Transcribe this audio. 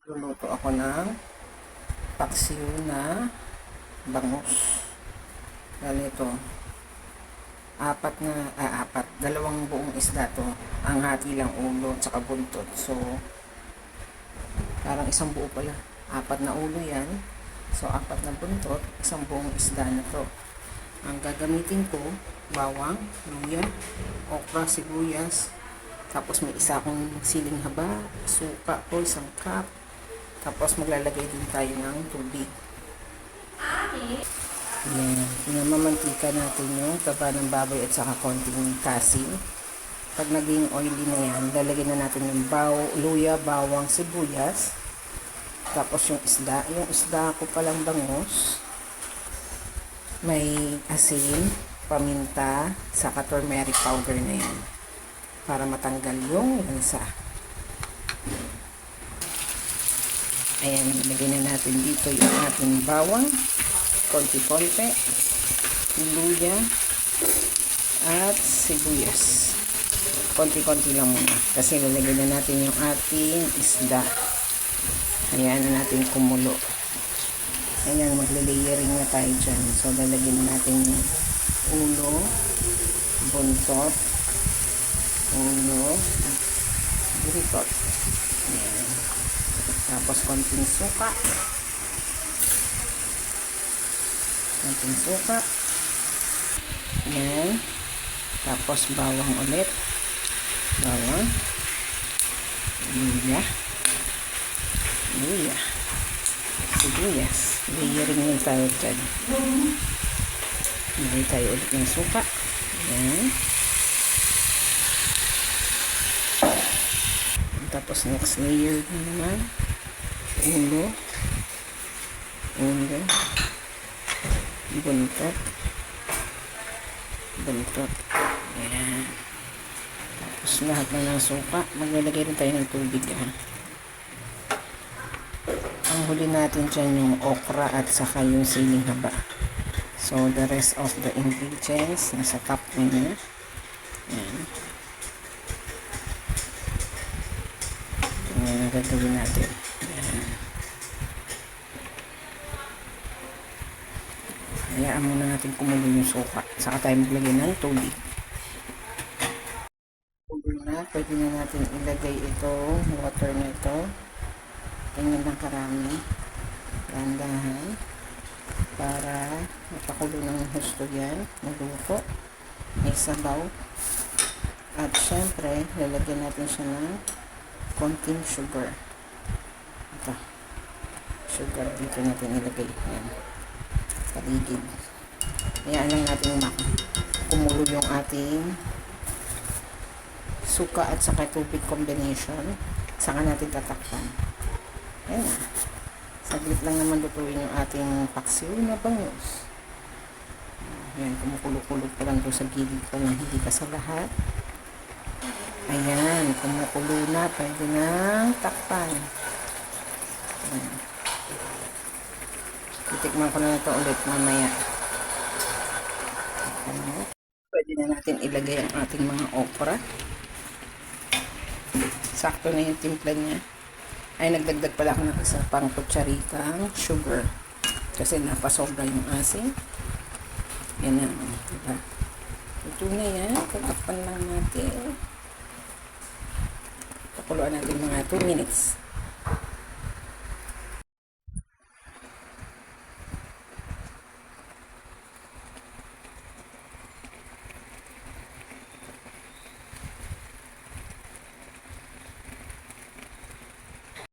Luluto ako ng paksiw na bangus. Ganito. Dalawang buong isda to. Ang hati lang ulo at saka buntot. So, parang isang buo pala. 4 na ulo yan. So, 4 na buntot. Isang buong isda na to. Ang gagamitin ko, bawang, luya, okra, sibuyas. Tapos may isa akong siling haba, suka ko, 1 cup. Tapos maglalagay din tayo ng tubig. Yan. Pinamamantika natin yung taba ng baboy at saka konting asin. Pag naging oily na yan, lalagyan na natin yung luya, bawang, sibuyas. Tapos yung isda. Yung isda ko palang bangus. May asin, paminta, saka turmeric powder na yan. Para matanggal yung lansa. Ayan, ilagay na natin dito yung ating bawang, konti-konti, luya, at sibuyas. Konti-konti lang muna. Kasi lalagay na natin yung ating isda. Ayan na natin kumulo. Ayan, magle-layering na tayo dyan. So, lalagyan na natin yung ulo, buntot, buntot. Ayan. Tapos konting suka. Ayan. Tapos bawang ulit. Bawang. Luya. Sibuyas. Layering lang tayo dyan. Lagay tayo ulit ng suka. Ayan. Tapos next layer naman. Ulo, buntot, ayan. Tapos lahat na ng suka, maglalagay rin tayo ng tubig. Ang huli natin dyan yung okra at saka yung siling haba. So the rest of the ingredients nasa top na niya. Ayan. Ayan ang gagawin natin. Hayaan muna natin kumulo yung suka. Saka tayo maglagay ng tubig. Kumulo na, pwede na natin ilagay itong water na ito. Ganyan lang karami. Dahan-dahan. Para mapakulo ng husto yan. Maluto. May sabaw. At syempre, lalagyan natin siya ng konting sugar. Ito. Sugar dito natin ilagay. Yan. Paligid. Hayaan lang natin kumulo yung ating suka at saka tubig combination. Saka natin tatakpan. Ayan na. Saglit lang naman lutuin yung ating paksiw na bangus. Ayan, kumukulo-kulo pa lang doon sa gilid pa lang, hindi ka sa lahat. Ayan, kumukulo na. Pwede nang takpan. Ayan. Titikman ko na ito ulit mamaya. Pwede na natin ilagay ang ating mga okra. Sakto na yung timpla niya. Ay, nagdagdag pala ako ng isa pang kutsaritang sugar. Kasi napasobra yung asin. Yan na. Diba? Ito na yan. Tatakpan lang natin. Pakuluan natin mga 2 minutes.